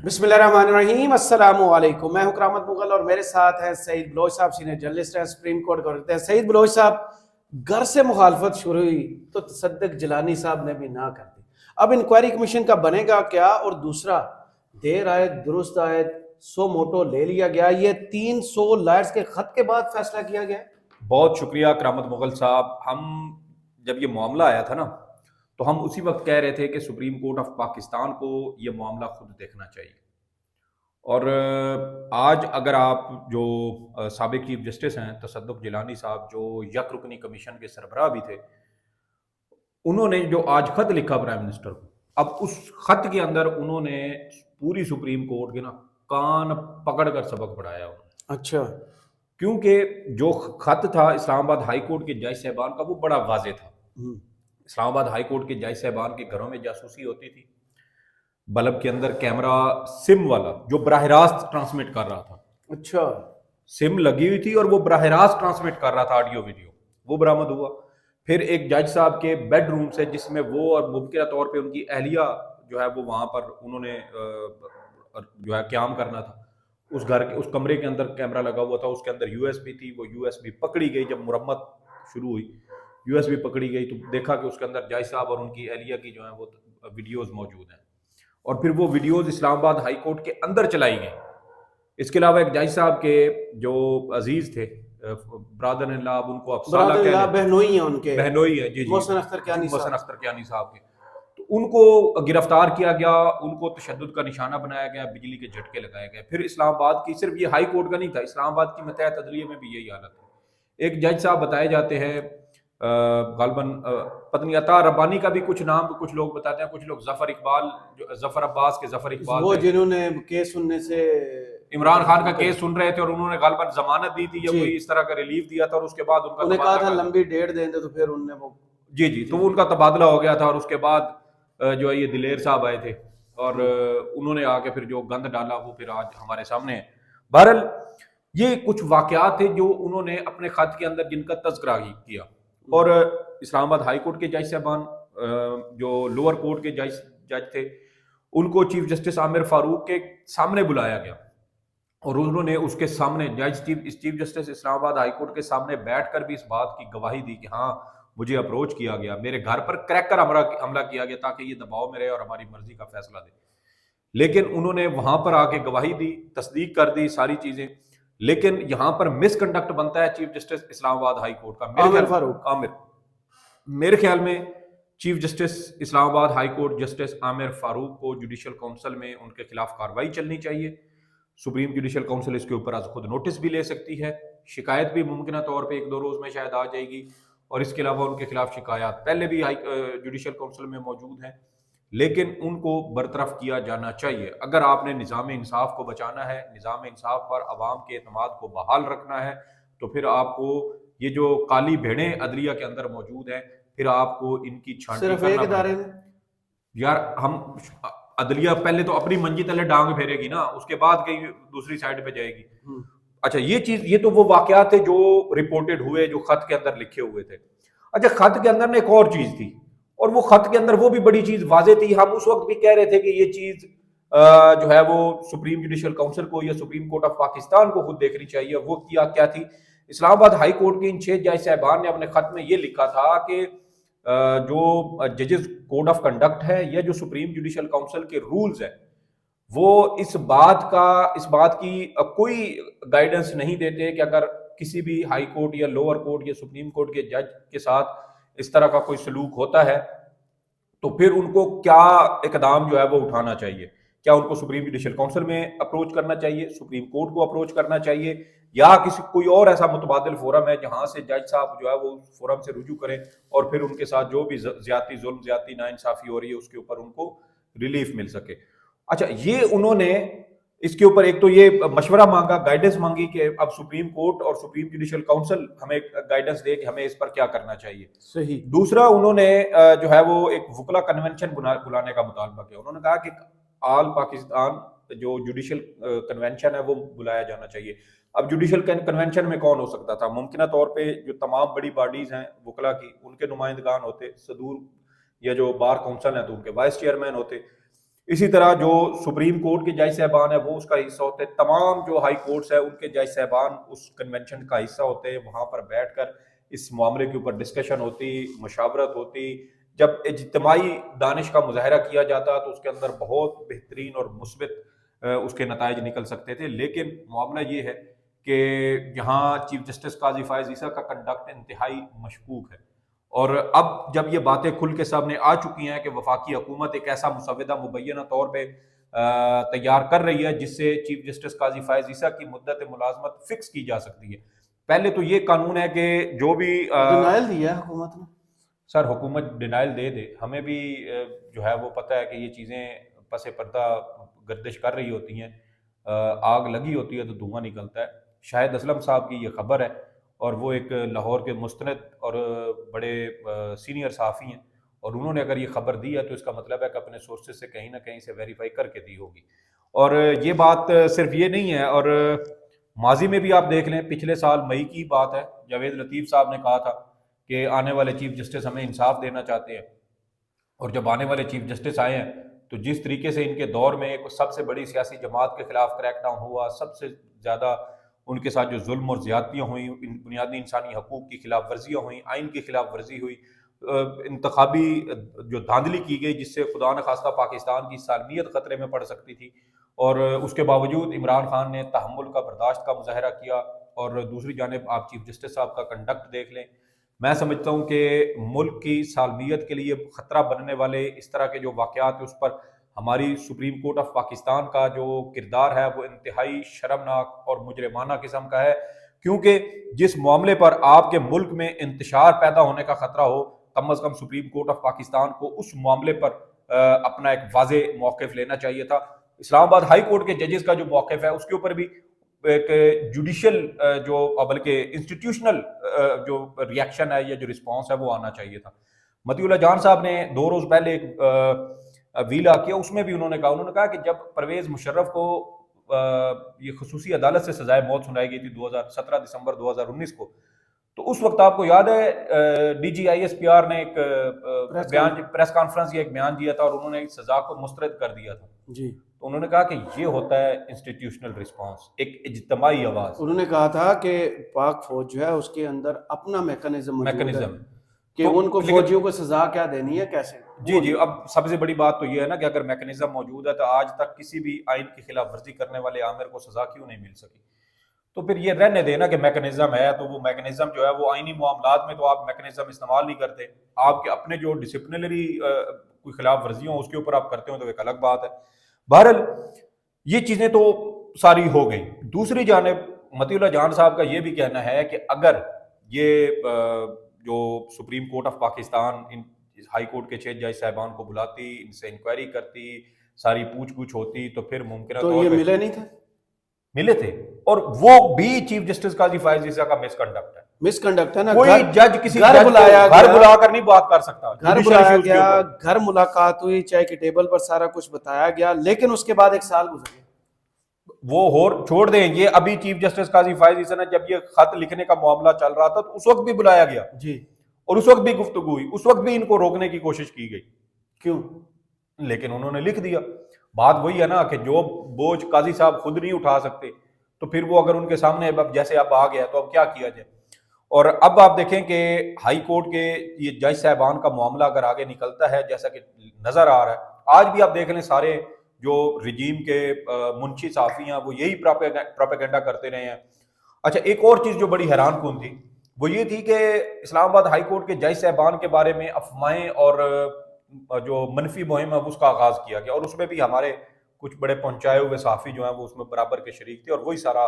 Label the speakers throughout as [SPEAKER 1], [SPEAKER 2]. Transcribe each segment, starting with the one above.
[SPEAKER 1] بسم اللہ الرحمن الرحیم، السلام علیکم۔ میں ہوں کرامت مغل اور میرے ساتھ ہیں سعید بلوچ صاحب، سینئر جرنلسٹ ہیں، سپریم کورٹ کرتے ہیں۔ سعید بلوچ صاحب، گھر سے مخالفت شروع ہوئی تو تصدق جیلانی صاحب نے بھی نہ کر دی۔ اب انکوائری کمیشن کا بنے گا کیا؟ اور دوسرا، دیر آئے درست آئے، سو موٹو لے لیا گیا، یہ 300 لائرز کے خط کے بعد فیصلہ کیا گیا۔
[SPEAKER 2] بہت شکریہ کرامت مغل صاحب۔ ہم جب یہ معاملہ آیا تھا نا تو ہم اسی وقت کہہ رہے تھے کہ سپریم کورٹ آف پاکستان کو یہ معاملہ خود دیکھنا چاہیے، اور آج اگر آپ جو سابق چیف جسٹس ہیں تصدق جیلانی صاحب، جو یک رکنی کمیشن کے سربراہ بھی تھے، انہوں نے جو آج خط لکھا پرائم منسٹر کو، اب اس خط کے اندر انہوں نے پوری سپریم کورٹ کے نا کان پکڑ کر سبق پڑھایا انہوں نے۔
[SPEAKER 1] اچھا،
[SPEAKER 2] کیونکہ جو خط تھا اسلام آباد ہائی کورٹ کے جج صاحبان کا وہ بڑا واضح تھا۔ اسلام آباد ہائی کورٹ کے جج صاحبان کے گھروں میں جاسوسی ہوتی تھی، بلب کے اندر کیمرہ سم والا جو براہ راست ٹرانسمٹ کر رہا تھا،
[SPEAKER 1] اچھا،
[SPEAKER 2] سم لگی ہوئی تھی اور وہ براہ راست ٹرانسمٹ کر رہا تھا آڈیو ویڈیو، وہ برآمد ہوا۔ پھر ایک جج صاحب کے بیڈ روم سے، جس میں وہ اور مبکرہ طور پہ ان کی اہلیہ جو ہے وہ وہاں پر انہوں نے جو ہے قیام کرنا تھا، اس گھر کے اس کمرے کے اندر کیمرہ لگا ہوا تھا، اس کے اندر یو ایس بی تھی، وہ یو ایس بی پکڑی گئی۔ جب مرمت شروع ہوئی، یو ایس بی پکڑی گئی تو دیکھا کہ اس کے اندر جج صاحب اور ان کی اہلیہ کی جو ہیں وہ ویڈیوز موجود ہیں، اور پھر وہ ویڈیوز اسلام آباد ہائی کورٹ کے اندر چلائی گئی۔ اس کے علاوہ ایک جج صاحب کے جو عزیز تھے، برادر ان لا، ان کو افسانہ
[SPEAKER 1] برادر
[SPEAKER 2] کہہ
[SPEAKER 1] اللہ
[SPEAKER 2] لیں،
[SPEAKER 1] بہنوئی ہیں ان کے،
[SPEAKER 2] بہنوئی ہیں، جی
[SPEAKER 1] محسن اختر کیانی
[SPEAKER 2] محسن
[SPEAKER 1] صاحب۔
[SPEAKER 2] اختر کیانی صاحب کے، تو ان کو گرفتار کیا گیا، ان کو تشدد کا نشانہ بنایا گیا، بجلی کے جھٹکے لگائے گئے۔ پھر اسلام آباد کی، صرف یہ ہائی کورٹ کا نہیں تھا، اسلام آباد کی متحدہ عدلیہ میں بھی یہی حالت ہے۔ ایک جج صاحب بتائے جاتے ہیں، غالباً پتہ نہیں عطا ربانی کا بھی کچھ نام کچھ لوگ بتاتے ہیں، کچھ لوگ ظفر اقبال، جو ظفر عباس کے ظفر اقبال
[SPEAKER 1] وہ
[SPEAKER 2] تھے،
[SPEAKER 1] جنہوں نے کیس سننے سے
[SPEAKER 2] عمران خان کا کیس سن رہے تھے، اور انہوں نے غالباً ضمانت دی تھی یا
[SPEAKER 1] جی،
[SPEAKER 2] کوئی اس طرح کا ریلیف دیا تھا، اور اس کے بعد ان کا
[SPEAKER 1] انہیں کہا تھا
[SPEAKER 2] تبادلہ
[SPEAKER 1] لمبی ڈیٹ دیں دے، تو پھر انہوں نے وہ
[SPEAKER 2] جی تو ان کا تبادلہ ہو گیا تھا، اور اس کے بعد جو ہے یہ دلیر صاحب آئے تھے، اور انہوں نے آ کے پھر جو گند ڈالا وہ پھر آج ہمارے سامنے ہے۔ بہرحال یہ کچھ واقعات تھے جو انہوں نے اپنے خط کے اندر جن کا تذکرہ کیا، اور اسلام آباد ہائی کورٹ کے جج صاحبان، جو لوور کورٹ کے جج تھے، ان کو چیف جسٹس عامر فاروق کے سامنے بلایا گیا، اور انہوں نے اس کے سامنے چیف جسٹس اسلام آباد ہائی کورٹ کے سامنے بیٹھ کر بھی اس بات کی گواہی دی کہ ہاں مجھے اپروچ کیا گیا، میرے گھر پر کریک کر حملہ کیا گیا تاکہ یہ دباؤ میں رہے اور ہماری مرضی کا فیصلہ دے۔ لیکن انہوں نے وہاں پر آ کے گواہی دی، تصدیق کر دی ساری چیزیں، لیکن یہاں پر مس کنڈکٹ بنتا ہے چیف جسٹس اسلام آباد ہائی کورٹ کا، میرے خیال میں چیف جسٹس اسلام آباد ہائی کورٹ جسٹس عامر فاروق کو جوڈیشل کونسل میں ان کے خلاف کارروائی چلنی چاہیے۔ سپریم جوڈیشل کونسل اس کے اوپر از خود نوٹس بھی لے سکتی ہے، شکایت بھی ممکنہ طور پہ 1-2 روز میں شاید آ جائے گی، اور اس کے علاوہ ان کے خلاف شکایات پہلے بھی جوڈیشل کونسل میں موجود ہیں، لیکن ان کو برطرف کیا جانا چاہیے۔ اگر آپ نے نظام انصاف کو بچانا ہے، نظام انصاف پر عوام کے اعتماد کو بحال رکھنا ہے، تو پھر آپ کو یہ جو کالی بھیڑیں عدلیہ کے اندر موجود ہیں، پھر آپ کو ان کی چھانٹی
[SPEAKER 1] صرف
[SPEAKER 2] کرنا
[SPEAKER 1] ایک
[SPEAKER 2] پڑے
[SPEAKER 1] ادارے
[SPEAKER 2] گا۔
[SPEAKER 1] میں
[SPEAKER 2] یار ہم عدلیہ پہلے تو اپنی منجی تلے ڈانگ پھیرے گی نا، اس کے بعد کہیں دوسری سائڈ پہ جائے گی۔ اچھا یہ تو وہ واقعات تھے جو رپورٹڈ ہوئے، جو خط کے اندر لکھے ہوئے تھے۔ اچھا خط کے اندر ایک اور چیز تھی، اور وہ خط کے اندر وہ بھی بڑی چیز واضح تھی، ہم اس وقت بھی کہہ رہے تھے کہ یہ چیز جو ہے وہ سپریم جوڈیشل کونسل کو یا سپریم کورٹ آف پاکستان کو خود دیکھنی چاہیے۔ وہ کیا تھی؟ اسلام آباد ہائی کورٹ کے ان 6 جج صاحبان نے اپنے خط میں یہ لکھا تھا کہ جو ججز کوڈ آف کنڈکٹ ہے یا جو سپریم جوڈیشل کونسل کے رولز ہیں، وہ اس بات کی کوئی گائیڈنس نہیں دیتے کہ اگر کسی بھی ہائی کورٹ یا لوور کورٹ یا سپریم کورٹ کے جج کے ساتھ اس طرح کا کوئی سلوک ہوتا ہے تو پھر ان کو کیا اقدام جو ہے وہ اٹھانا چاہیے۔ کیا ان کو سپریم جوڈیشل کونسل میں اپروچ کرنا چاہیے، سپریم کورٹ کو اپروچ کرنا چاہیے، یا کوئی اور ایسا متبادل فورم ہے جہاں سے جج صاحب جو ہے وہ فورم سے رجوع کریں، اور پھر ان کے ساتھ جو بھی زیادتی ظلم، زیادتی ناانصافی ہو رہی ہے اس کے اوپر ان کو ریلیف مل سکے۔ اچھا یہ انہوں نے اس کے اوپر ایک تو یہ مشورہ مانگا، گائیڈنس مانگی کہ اب سپریم کورٹ اور سپریم جوڈیشل کونسل ہمیں گائیڈنس دے کہ ہمیں اس پر کیا کرنا چاہیے۔
[SPEAKER 1] صحیح۔
[SPEAKER 2] دوسرا انہوں نے جو ہے وہ ایک وکلا کنونشن بلانے کا مطالبہ کیا۔ انہوں نے کہا کہ آل پاکستان جو جوڈیشل کنونشن ہے وہ بلایا جانا چاہیے۔ اب جوڈیشل کنونشن میں کون ہو سکتا تھا؟ ممکنہ طور پہ جو تمام بڑی باڈیز ہیں وکلا کی، ان کے نمائندگان ہوتے، صدور یا جو بار کونسل ہیں تو ان کے وائس چیئرمین ہوتے۔ اسی طرح جو سپریم کورٹ کے جج صاحبان ہیں وہ اس کا حصہ ہوتے ہیں، تمام جو ہائی کورٹس ہیں ان کے جج صاحبان اس کنونشن کا حصہ ہوتے ہیں، وہاں پر بیٹھ کر اس معاملے کے اوپر ڈسکشن ہوتی، مشاورت ہوتی، جب اجتماعی دانش کا مظاہرہ کیا جاتا تو اس کے اندر بہت بہترین اور مثبت اس کے نتائج نکل سکتے تھے. لیکن معاملہ یہ ہے کہ یہاں چیف جسٹس قاضی فائز عیسیٰ کا کنڈکٹ انتہائی مشکوک ہے، اور اب جب یہ باتیں کھل کے سامنے آ چکی ہیں کہ وفاقی حکومت ایک ایسا مسودہ مبینہ طور پہ تیار کر رہی ہے جس سے چیف جسٹس قاضی فائز عیسیٰ کی مدت ملازمت فکس کی جا سکتی ہے. پہلے تو یہ قانون ہے کہ جو بھی
[SPEAKER 1] ڈینائل دیا ہے حکومت نے.
[SPEAKER 2] سر حکومت ڈینائل دے دے، ہمیں بھی جو ہے وہ پتہ ہے کہ یہ چیزیں پس پردہ گردش کر رہی ہوتی ہیں، آگ لگی ہوتی ہے تو دھواں نکلتا ہے. شاہد اسلم صاحب کی یہ خبر ہے، اور وہ ایک لاہور کے مستند اور بڑے سینئر صحافی ہیں، اور انہوں نے اگر یہ خبر دی ہے تو اس کا مطلب ہے کہ اپنے سورسز سے کہیں نہ کہیں سے ویریفائی کر کے دی ہوگی. اور یہ بات صرف یہ نہیں ہے، اور ماضی میں بھی آپ دیکھ لیں، پچھلے سال مئی کی بات ہے، جاوید لطیف صاحب نے کہا تھا کہ آنے والے چیف جسٹس ہمیں انصاف دینا چاہتے ہیں، اور جب آنے والے چیف جسٹس آئے ہیں تو جس طریقے سے ان کے دور میں ایک سب سے بڑی سیاسی جماعت کے خلاف کریک ڈاؤن ہوا، سب سے زیادہ ان کے ساتھ جو ظلم اور زیادتیاں ہوئیں، بنیادی انسانی حقوق کی خلاف ورزیاں ہوئیں، آئین کی خلاف ورزی ہوئی، انتخابی جو دھاندلی کی گئی جس سے خدا نخواستہ پاکستان کی سالمیت خطرے میں پڑ سکتی تھی، اور اس کے باوجود عمران خان نے تحمل کا، برداشت کا مظاہرہ کیا. اور دوسری جانب آپ چیف جسٹس صاحب کا کنڈکٹ دیکھ لیں. میں سمجھتا ہوں کہ ملک کی سالمیت کے لیے خطرہ بننے والے اس طرح کے جو واقعات ہیں اس پر ہماری سپریم کورٹ آف پاکستان کا جو کردار ہے وہ انتہائی شرمناک اور مجرمانہ قسم کا ہے، کیونکہ جس معاملے پر آپ کے ملک میں انتشار پیدا ہونے کا خطرہ ہو، کم از کم سپریم کورٹ آف پاکستان کو اس معاملے پر اپنا ایک واضح موقف لینا چاہیے تھا. اسلام آباد ہائی کورٹ کے ججز کا جو موقف ہے اس کے اوپر بھی ایک جوڈیشل جو بلکہ انسٹیٹیوشنل جو ریاکشن ہے یا جو رسپانس ہے وہ آنا چاہیے تھا. مطیع اللہ جان صاحب نے 2 روز پہلے ایک ویلا کیا، اس میں بھی انہوں نے کہا کہ جب پرویز مشرف کو یہ خصوصی عدالت سے سزائے موت سنائی گئی تھی 17 دسمبر 2019 کو، تو اس وقت آپ کو یاد ہے D G I S P R نے ایک پریس کانفرنس یا ایک بیان دیا تھا اور انہوں نے سزا کو مسترد کر دیا تھا جی. تو انہوں نے کہا کہ یہ ہوتا ہے انسٹیٹیوشنل رسپانس، ایک اجتماعی آواز.
[SPEAKER 1] انہوں نے کہا تھا کہ پاک فوج جو ہے اس کے اندر اپنا میکانزم کہ ان کو فوجیوں کو سزا کیا دینی ہے کیسے.
[SPEAKER 2] جی اب سب سے بڑی بات تو یہ ہے نا کہ اگر میکانزم موجود ہے تو آج تک کسی بھی آئین کی خلاف ورزی کرنے والے عامر کو سزا کیوں نہیں مل سکی؟ تو پھر یہ رہنے دینا کہ میکانزم ہے، تو وہ میکانزم جو ہے وہ آئینی معاملات میں تو آپ میکانزم استعمال نہیں کرتے، آپ کے اپنے جو ڈسپلنری کوئی خلاف ورزیاں اس کے اوپر آپ کرتے ہو تو ایک الگ بات ہے. بہرحال یہ چیزیں تو ساری ہو گئی. دوسری جانب مطیع اللہ جان صاحب کا یہ بھی کہنا ہے کہ اگر یہ جو supreme court of Pakistan in high court کے 6 جج صاحبان کو بلاتی، ان سے انکوائری کرتی، ساری پوچھ گچھ ہوتی تو پھر ممکنہ
[SPEAKER 1] تو یہ ملے نہیں تھے؟
[SPEAKER 2] ملے تھے، اور وہ بھی چیف جسٹس قاضی فائز عیسیٰ کا مس کنڈکٹ ہے نا.
[SPEAKER 1] کوئی
[SPEAKER 2] جج کسی
[SPEAKER 1] گھر
[SPEAKER 2] بلا کر نہیں بات کر سکتا،
[SPEAKER 1] گھر بلایا گیا، گھر ملاقات ہوئی، چائے کے ٹیبل پر سارا کچھ بتایا گیا، لیکن اس کے بعد 1 سال گزر گیا.
[SPEAKER 2] وہ اور چھوڑ دیں، یہ ابھی چیف جسٹس قاضی فائز عیسیٰ نے جب یہ خط لکھنے کا معاملہ چل رہا تھا تو اس وقت بھی بلایا گیا
[SPEAKER 1] جی،
[SPEAKER 2] اور اس وقت بھی گفتگو ہوئی، اس وقت بھی ان کو روکنے کی کوشش کی گئی.
[SPEAKER 1] کیوں؟
[SPEAKER 2] لیکن انہوں نے لکھ دیا. بات وہی ہے نا کہ جو بوجھ قاضی صاحب خود نہیں اٹھا سکتے تو پھر وہ اگر ان کے سامنے اب جیسے اب آ گیا تو اب کیا کیا جائے. اور اب آپ دیکھیں کہ ہائی کورٹ کے یہ جج صاحبان کا معاملہ اگر آگے نکلتا ہے جیسا کہ نظر آ رہا ہے، آج بھی آپ دیکھ لیں سارے جو رجیم کے منشی صحافی ہیں وہ یہی پروپیگنڈا کرتے رہے ہیں. اچھا ایک اور چیز جو بڑی حیران کن تھی وہ یہ تھی کہ اسلام آباد ہائی کورٹ کے جج صاحبان کے بارے میں افواہیں اور جو منفی مہم ہے اس کا آغاز کیا گیا، اور اس میں بھی ہمارے کچھ بڑے پہنچائے ہوئے صحافی جو ہیں وہ اس میں برابر کے شریک تھے اور وہی سارا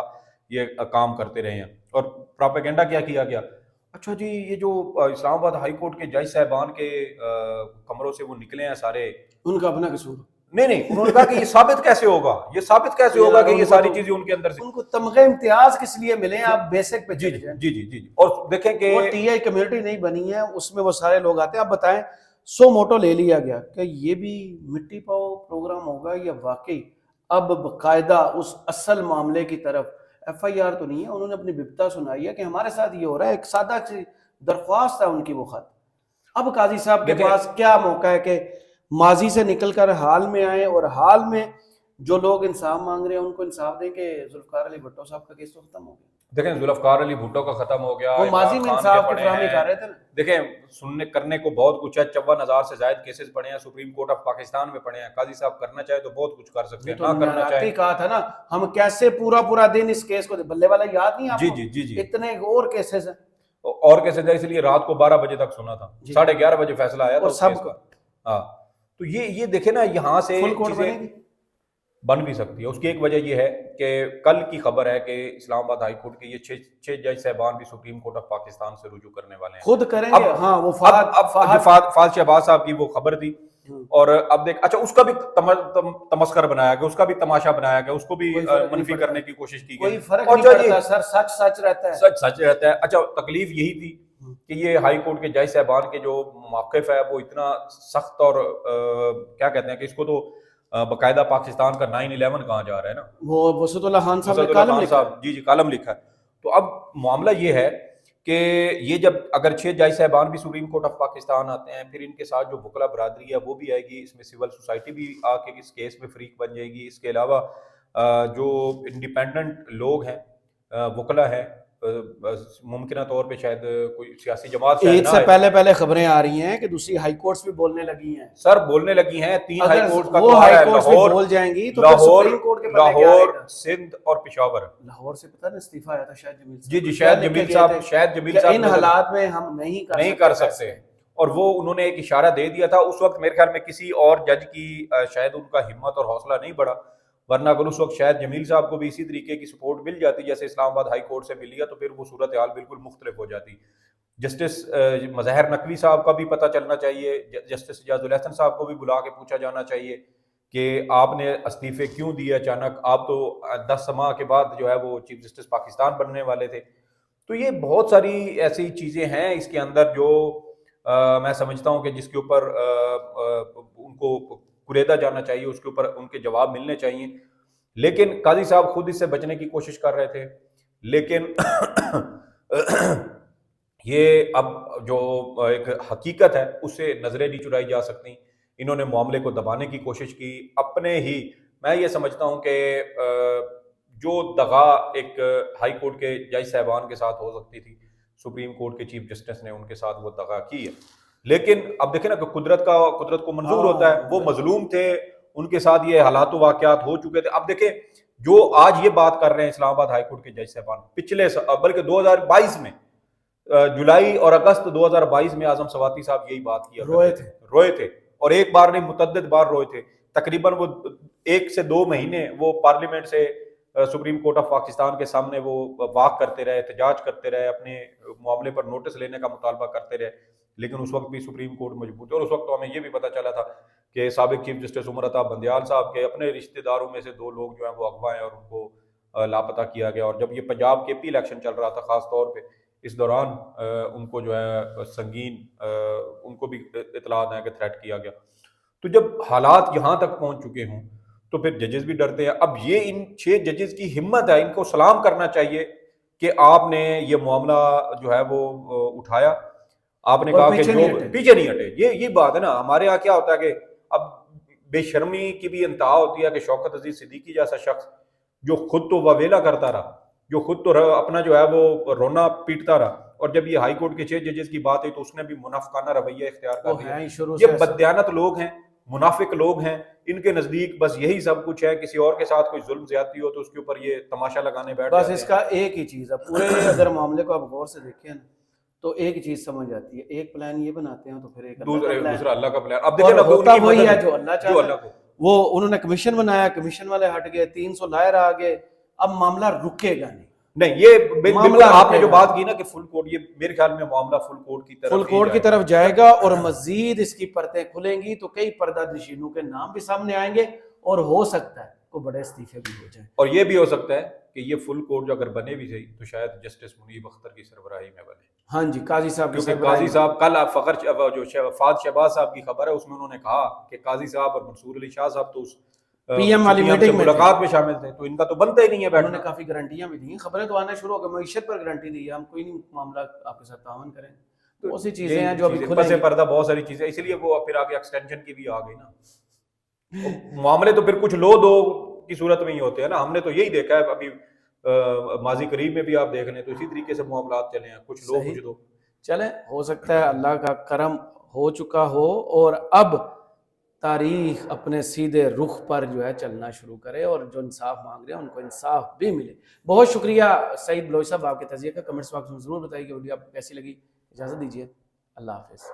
[SPEAKER 2] یہ کام کرتے رہے ہیں. اور پروپیگنڈا کیا گیا، اچھا جی یہ جو اسلام آباد ہائی کورٹ کے جج صاحبان کے کمروں سے وہ نکلے ہیں سارے،
[SPEAKER 1] ان کا اپنا قصور
[SPEAKER 2] نہیں انہوں نے کہا کہ یہ ثابت کیسے ہوگا کہ یہ ساری چیزیں ان کے اندر سے،
[SPEAKER 1] ان کو تمغے امتیاز کس لیے ملے ہیں؟ آپ بیسک پہ
[SPEAKER 2] جی اور دیکھیں کہ
[SPEAKER 1] وہ ٹی آئی کمیونٹی نہیں بنی ہے، اس میں وہ سارے لوگ آتے ہیں. آپ بتائیں سو موٹو لے لیا گیا کہ یہ بھی مٹی پاؤ پروگرام ہوگا یا واقعی اب باقاعدہ اس اصل معاملے کی طرف؟ ایف آئی آر تو نہیں ہے، انہوں نے اپنی بپتا سنائی ہے کہ ہمارے ساتھ یہ ہو رہا ہے، ایک سادہ سی درخواست ہے ان کی وہ خط. اب قاضی صاحب کے پاس کیا موقع ہے کہ ماضی سے نکل کر حال میں آئیں اور حال میں جو لوگ انصاف مانگ رہے ہیں ان کو انصاف دیں کہ ذوالفقار علی بھٹو صاحب کا کیس تو ختم ہو گیا.
[SPEAKER 2] دیکھیں ذوالفقار علی بھٹو کا ختم ہو گیا,
[SPEAKER 1] وہ ماضی میں انصاف کی فراہمی کر رہے تھے نا.
[SPEAKER 2] دیکھیں سننے کرنے کو بہت کچھ ہے, 54,000 سے زائد کیسز پڑے ہیں, سپریم کورٹ آف پاکستان میں پڑے ہیں. قاضی صاحب کرنا چاہے تو بہت کچھ کر سکتے ہیں, نہ کرنا چاہے
[SPEAKER 1] کہا تھا نا ہم کیسے پورا دن اس کیس کو, بلے والا یاد نہیں آپ کو؟
[SPEAKER 2] جی
[SPEAKER 1] اتنے اور کیسز ہیں
[SPEAKER 2] اور کیسے تھا, اس لیے رات کو 12 بجے تک سنا تھا, 11:30 بجے فیصلہ آیا تھا
[SPEAKER 1] سب کا.
[SPEAKER 2] ہاں تو یہ دیکھیں نا یہاں سے
[SPEAKER 1] فل کورٹ بنے گی,
[SPEAKER 2] بن بھی سکتی ہے. اس کی ایک وجہ یہ ہے کہ کل کی خبر ہے کہ اسلام آباد ہائی کورٹ کے یہ 6 جج صاحبان بھی سپریم کورٹ آف پاکستان سے رجوع کرنے والے ہیں,
[SPEAKER 1] خود کریں گے. ہاں وہ
[SPEAKER 2] فہد شہباز صاحب کی وہ خبر تھی, اور اب دیکھ اچھا اس کا بھی تمسخر بنایا گیا, اس کا بھی تماشا بنایا گیا, اس کو بھی منفی کرنے کی کوشش کی گئی.
[SPEAKER 1] کوئی فرق نہیں پڑتا سر, سچ رہتا ہے,
[SPEAKER 2] سچ رہتا ہے. اچھا تکلیف یہی تھی کہ یہ ہائی کورٹ کے جج صاحبان کے جو موقف ہے وہ اتنا سخت, اور کیا کہتے ہیں کہ اس کو تو باقاعدہ پاکستان کا 9/11 کہاں جا رہا ہے نا,
[SPEAKER 1] وہ وسط اللہ خان صاحب نے کالم لکھا.
[SPEAKER 2] جی کالم لکھا ہے. تو اب معاملہ یہ ہے کہ یہ جب اگر 6 جج صاحبان بھی سپریم کورٹ آف پاکستان آتے ہیں, پھر ان کے ساتھ جو وکلا برادری ہے وہ بھی آئے گی, اس میں سول سوسائٹی بھی آ کے اس کیس میں فریق بن جائے گی. اس کے علاوہ جو انڈیپینڈنٹ لوگ ہیں, وکلا ہیں, ممکنہ طور پہ شاید کوئی سیاسی جماعت
[SPEAKER 1] عید سے پہلے خبریں آ رہی ہیں کہ دوسری ہائی کورٹس بھی بولنے لگی ہیں.
[SPEAKER 2] سر بولنے لگی ہیں 3 ہائی کورٹ کا,
[SPEAKER 1] وہ ہائی کورٹس بھی بول جائیں گی تو پھر سپریم کورٹ کے پلے کیا آئے گا؟
[SPEAKER 2] سندھ اور پشاور.
[SPEAKER 1] لاہور سے پتہ نا استعفیٰ آیا تھا شاہد جمیل صاحب.
[SPEAKER 2] جی شاہد جمیل صاحب
[SPEAKER 1] ان حالات میں ہم نہیں
[SPEAKER 2] کر سکتے, اور وہ انہوں نے ایک اشارہ دے دیا تھا. اس وقت میرے خیال میں کسی اور جج کی شاید ان کا ہمت اور حوصلہ نہیں بڑھا, ورنہ اگر اس وقت شاہد جمیل صاحب کو بھی اسی طریقے کی سپورٹ مل جاتی جیسے اسلام آباد ہائی کورٹ سے ملی ہے تو پھر وہ صورتحال بالکل مختلف ہو جاتی. جسٹس مظاہر نقوی صاحب کا بھی پتہ چلنا چاہیے, جسٹس اجاز الحسن صاحب کو بھی بلا کے پوچھا جانا چاہیے کہ آپ نے استعفے کیوں دیے اچانک, آپ تو 10 ماہ کے بعد جو ہے وہ چیف جسٹس پاکستان بننے والے تھے. تو یہ بہت ساری ایسی چیزیں ہیں اس کے اندر جو میں سمجھتا ہوں کہ جس کے اوپر ان کو کریدا جانا چاہیے, اس کے اوپر ان کے جواب ملنے چاہیے. لیکن قاضی صاحب خود اس سے بچنے کی کوشش کر رہے تھے, لیکن یہ اب جو ایک حقیقت ہے اس سے نظریں نہیں چرائی جا سکتی. انہوں نے معاملے کو دبانے کی کوشش کی اپنے ہی. میں یہ سمجھتا ہوں کہ جو دغا ایک ہائی کورٹ کے جج صاحبان کے ساتھ ہو سکتی تھی, سپریم کورٹ کے چیف جسٹس نے ان کے ساتھ وہ دغا کی ہے. لیکن اب دیکھیں نا کہ قدرت کو منظور ہوتا ہے, وہ مظلوم تھے, ان کے ساتھ یہ حالات و واقعات ہو چکے تھے. اب دیکھیں جو آج یہ بات کر رہے ہیں اسلام آباد ہائی کورٹ کے جج صاحبان, پچھلے بلکہ 2022 میں جولائی اور اگست 2022 میں اعظم سواتی صاحب یہی بات کیا روئے تھے, اور ایک بار نہیں متعدد بار روئے تھے. تقریباً وہ 1 سے 2 مہینے وہ پارلیمنٹ سے سپریم کورٹ آف پاکستان کے سامنے وہ واک کرتے رہے, احتجاج کرتے رہے, اپنے معاملے پر نوٹس لینے کا مطالبہ کرتے رہے. لیکن اس وقت بھی سپریم کورٹ مجبور تھی, اور اس وقت تو ہمیں یہ بھی پتہ چلا تھا کہ سابق چیف جسٹس عمر عطا بندیال صاحب کے اپنے رشتہ داروں میں سے 2 لوگ جو ہیں وہ اغوا ہیں اور ان کو لاپتہ کیا گیا. اور جب یہ پنجاب کے پی الیکشن چل رہا تھا خاص طور پہ, اس دوران ان کو جو ہے سنگین ان کو بھی اطلاعات ہیں کہ تھریٹ کیا گیا. تو جب حالات یہاں تک پہنچ چکے ہوں تو پھر ججز بھی ڈرتے ہیں. اب یہ ان 6 ججز کی ہمت ہے, ان کو سلام کرنا چاہیے کہ آپ نے یہ معاملہ جو ہے وہ اٹھایا, آپ نے کہا کہ جو پیچھے نہیں ہٹے. یہ بات ہے نا, ہمارے یہاں کیا ہوتا ہے کہ اب بے شرمی کی بھی انتہا ہوتی ہے کہ شوکت عزیز صدیقی جیسا شخص جو خود تو وویلا کرتا رہا, جو خود تو اپنا جو ہے وہ رونا پیٹتا رہا, اور جب یہ ہائی کورٹ کے 6 ججز کی بات ہے تو اس نے بھی منافقانہ رویہ اختیار کر دیا. یہ بددیانت لوگ ہیں, منافق لوگ ہیں, ان کے نزدیک بس یہی سب کچھ ہے. کسی اور کے ساتھ کوئی ظلم زیادتی ہو تو اس کے اوپر یہ تماشا لگانے بیٹھ
[SPEAKER 1] بس. اس کا ایک ہی چیز ہے, پورے اگر معاملے کو آپ غور سے دیکھیں نا تو ایک چیز سمجھ آتی ہے, ایک پلان یہ بناتے ہیں تو پھر ایک
[SPEAKER 2] دوسرا اللہ کا پلان. اب دیکھیں
[SPEAKER 1] ہوتا وہی ہے جو اللہ چاہتا ہے. وہ انہوں نے کمیشن بنایا, کمیشن والے ہٹ گئے, 300 لائر آ گئے, اب معاملہ رکے گا نہیں.
[SPEAKER 2] یہ بالکل آپ نے جو بات کی نا کہ فل کورٹ, یہ میرے خیال میں معاملہ فل کورٹ کی طرف
[SPEAKER 1] جائے گا, اور مزید اس کی پرتیں کھلیں گی تو کئی پردہ نشینوں کے نام بھی سامنے آئیں گے, اور ہو سکتا ہے کوئی بڑے استعفے بھی ہو جائیں.
[SPEAKER 2] اور یہ بھی ہو سکتا ہے کہ یہ فل کورٹ جو اگر بنے بھی صحیح تو شاید جسٹس منیب اختر کی سربراہی میں بنے.
[SPEAKER 1] ہاں جی, قاضی صاحب,
[SPEAKER 2] کیونکہ قاضی صاحب کل جو فہد شہباز صاحب کی خبر ہے اس میں انہوں نے کہا کہ قاضی صاحب اور منصور علی شاہ صاحب تو اس
[SPEAKER 1] پی ایم والی میٹنگ میں
[SPEAKER 2] ملاقات میں شامل تھے, تو ان کا تو بنتا ہی نہیں ہے بیٹھنا.
[SPEAKER 1] انہوں نے کافی گارنٹیاں بھی دیں, خبریں تو آنا شروع ہو گئی, معیشت پر گارنٹی دی ہے, ہم کوئی نہیں معاملہ آپ کے ساتھ تعاون کریں. بہت سی چیزیں ہیں جو ابھی
[SPEAKER 2] پس
[SPEAKER 1] کھلیں گی.
[SPEAKER 2] پردہ بہت ساری چیزیں، اس لیے وہ پھر آگے ایکسٹینشن کی بھی آ گئی نا. معاملے تو پھر کچھ لو دو کی صورت میں ہی ہوتے ہیں نا. ہم نے تو یہی دیکھا ہے ابھی ماضی قریب میں بھی آپ دیکھ لیں تو اسی طریقے سے معاملات چلے ہیں، کچھ لو کچھ دو.
[SPEAKER 1] چلیں ہو سکتا ہے اللہ کا کرم ہو چکا ہو اور اب تاریخ اپنے سیدھے رخ پر جو ہے چلنا شروع کرے اور جو انصاف مانگ رہے ہیں ان کو انصاف بھی ملے. بہت شکریہ سعید بلوچ صاحب، آپ کے تجزیے کا کمنٹس باکس میں ضرور بتائیے کہ ویڈیو آپ کو کیسی لگی. اجازت دیجیے، اللہ حافظ.